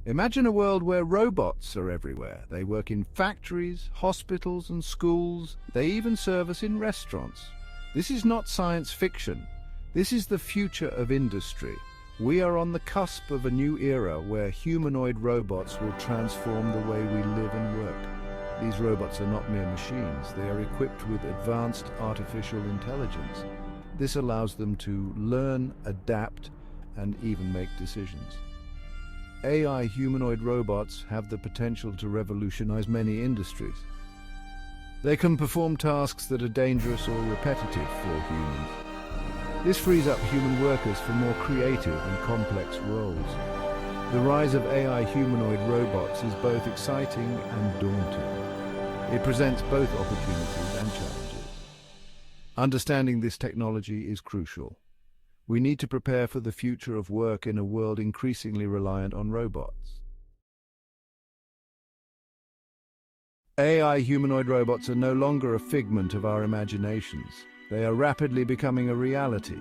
Imagine a world where robots are everywhere. They work in factories, hospitals and schools. They even serve us in restaurants. This is not science fiction. This is the future of industry. We are on the cusp of a new era where humanoid robots will transform the way we live and work. These robots are not mere machines. They are equipped with advanced artificial intelligence. This allows them to learn, adapt, and even make decisions. AI humanoid robots have the potential to revolutionize many industries. They can perform tasks that are dangerous or repetitive for humans. This frees up human workers for more creative and complex roles. The rise of AI humanoid robots is both exciting and daunting. It presents both opportunities and challenges. Understanding this technology is crucial. We need to prepare for the future of work in a world increasingly reliant on robots. AI humanoid robots are no longer a figment of our imaginations. They are rapidly becoming a reality.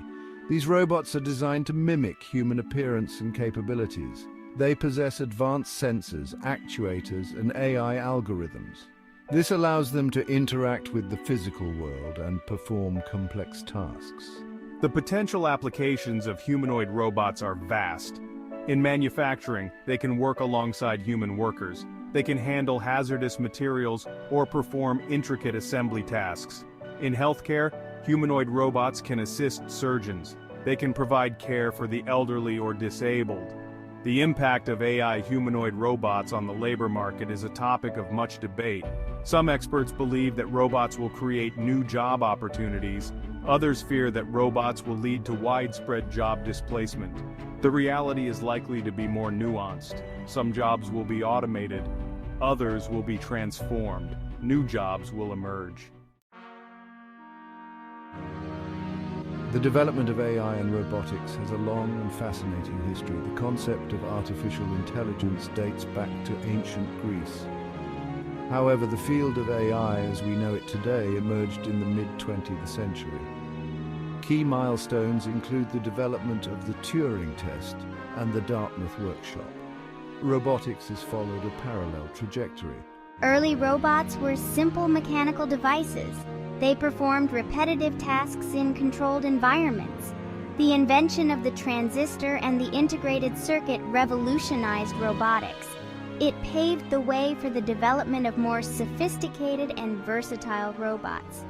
These robots are designed to mimic human appearance and capabilities. They possess advanced sensors, actuators, and AI algorithms. This allows them to interact with the physical world and perform complex tasks. The potential applications of humanoid robots are vast. In manufacturing, they can work alongside human workers. They can handle hazardous materials or perform intricate assembly tasks. In healthcare, humanoid robots can assist surgeons. They can provide care for the elderly or disabled. The impact of AI humanoid robots on the labor market is a topic of much debate. Some experts believe that robots will create new job opportunities. Others fear that robots will lead to widespread job displacement. The reality is likely to be more nuanced. Some jobs will be automated. Others will be transformed. New jobs will emerge. The development of AI and robotics has a long and fascinating history. The concept of artificial intelligence dates back to ancient Greece. However, the field of AI as we know it today emerged in the mid-20th century. Key milestones include the development of the Turing test and the Dartmouth workshop. Robotics has followed a parallel trajectory. Early robots were simple mechanical devices. They performed repetitive tasks in controlled environments. The invention of the transistor and the integrated circuit revolutionized robotics. It paved the way for the development of more sophisticated and versatile robots.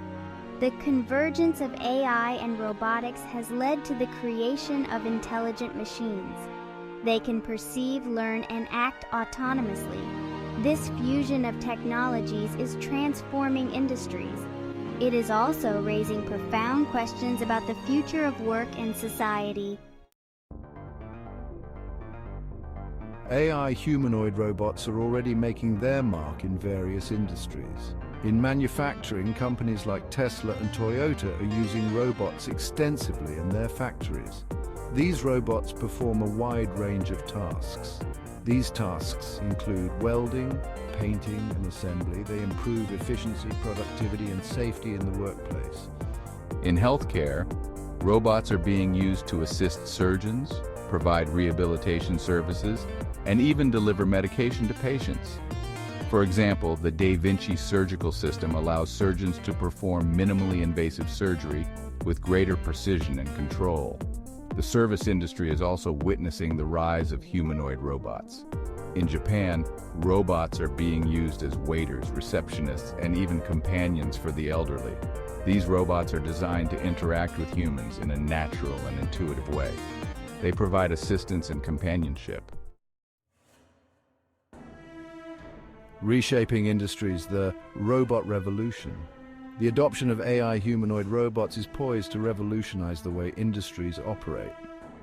The convergence of AI and robotics has led to the creation of intelligent machines. They can perceive, learn, and act autonomously. This fusion of technologies is transforming industries. It is also raising profound questions about the future of work and society. AI humanoid robots are already making their mark in various industries. In manufacturing, companies like Tesla and Toyota are using robots extensively in their factories. These robots perform a wide range of tasks. These tasks include welding, painting, and assembly. They improve efficiency, productivity, and safety in the workplace. In healthcare, robots are being used to assist surgeons, provide rehabilitation services, and even deliver medication to patients. For example, the Da Vinci surgical system allows surgeons to perform minimally invasive surgery with greater precision and control. The service industry is also witnessing the rise of humanoid robots. In Japan, robots are being used as waiters, receptionists, and even companions for the elderly. These robots are designed to interact with humans in a natural and intuitive way. They provide assistance and companionship. Reshaping industries, the robot revolution. The adoption of AI humanoid robots is poised to revolutionize the way industries operate.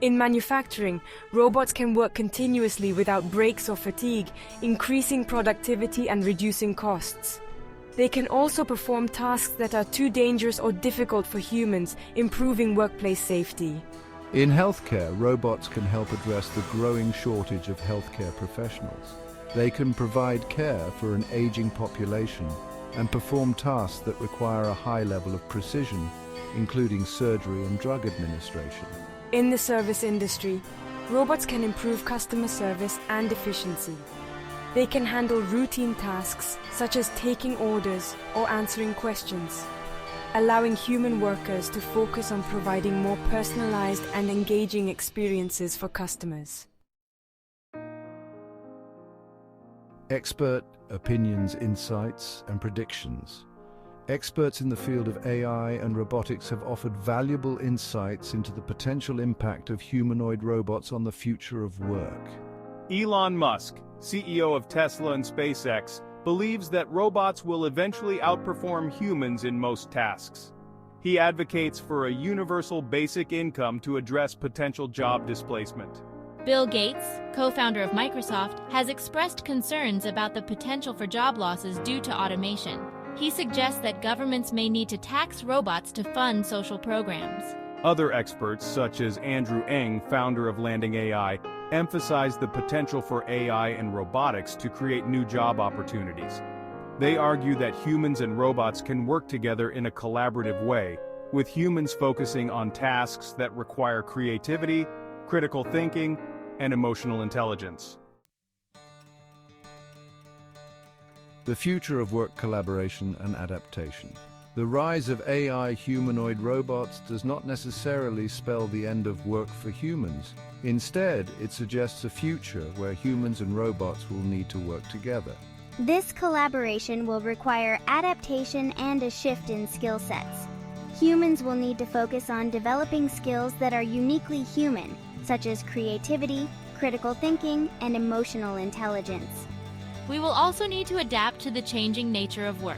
In manufacturing, robots can work continuously without breaks or fatigue, increasing productivity and reducing costs. They can also perform tasks that are too dangerous or difficult for humans, improving workplace safety. In healthcare, robots can help address the growing shortage of healthcare professionals. They can provide care for an aging population and perform tasks that require a high level of precision, including surgery and drug administration. In the service industry, robots can improve customer service and efficiency. They can handle routine tasks such as taking orders or answering questions, allowing human workers to focus on providing more personalized and engaging experiences for customers. Expert opinions, insights, and predictions. Experts in the field of AI and robotics have offered valuable insights into the potential impact of humanoid robots on the future of work. Elon Musk, CEO of Tesla and SpaceX, believes that robots will eventually outperform humans in most tasks. He advocates for a universal basic income to address potential job displacement. Bill Gates, co-founder of Microsoft, has expressed concerns about the potential for job losses due to automation. He suggests that governments may need to tax robots to fund social programs. Other experts, such as Andrew Ng, founder of Landing AI, emphasize the potential for AI and robotics to create new job opportunities. They argue that humans and robots can work together in a collaborative way, with humans focusing on tasks that require creativity, critical thinking, and emotional intelligence. The future of work collaboration and adaptation. The rise of AI humanoid robots does not necessarily spell the end of work for humans. Instead, it suggests a future where humans and robots will need to work together. This collaboration will require adaptation and a shift in skill sets. Humans will need to focus on developing skills that are uniquely human, such as creativity, critical thinking, and emotional intelligence. We will also need to adapt to the changing nature of work.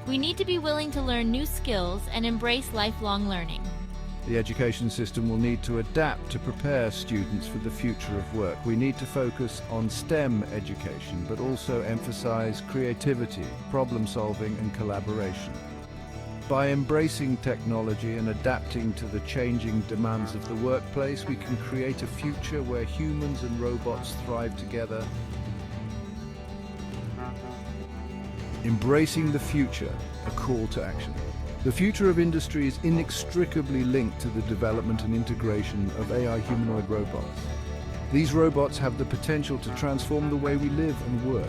We need to be willing to learn new skills and embrace lifelong learning. The education system will need to adapt to prepare students for the future of work. We need to focus on STEM education, but also emphasize creativity, problem solving, and collaboration. By embracing technology and adapting to the changing demands of the workplace, we can create a future where humans and robots thrive together. Embracing the future, a call to action. The future of industry is inextricably linked to the development and integration of AI humanoid robots. These robots have the potential to transform the way we live and work.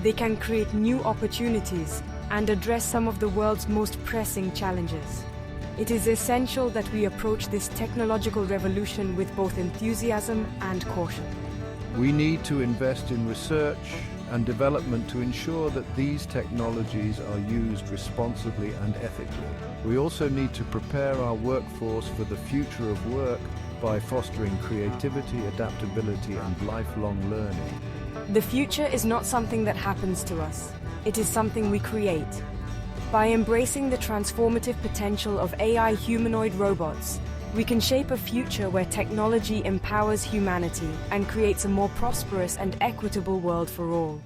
They can create new opportunities and address some of the world's most pressing challenges. It is essential that we approach this technological revolution with both enthusiasm and caution. We need to invest in research and development to ensure that these technologies are used responsibly and ethically. We also need to prepare our workforce for the future of work by fostering creativity, adaptability, and lifelong learning. The future is not something that happens to us. It is something we create. By embracing the transformative potential of AI humanoid robots, we can shape a future where technology empowers humanity and creates a more prosperous and equitable world for all.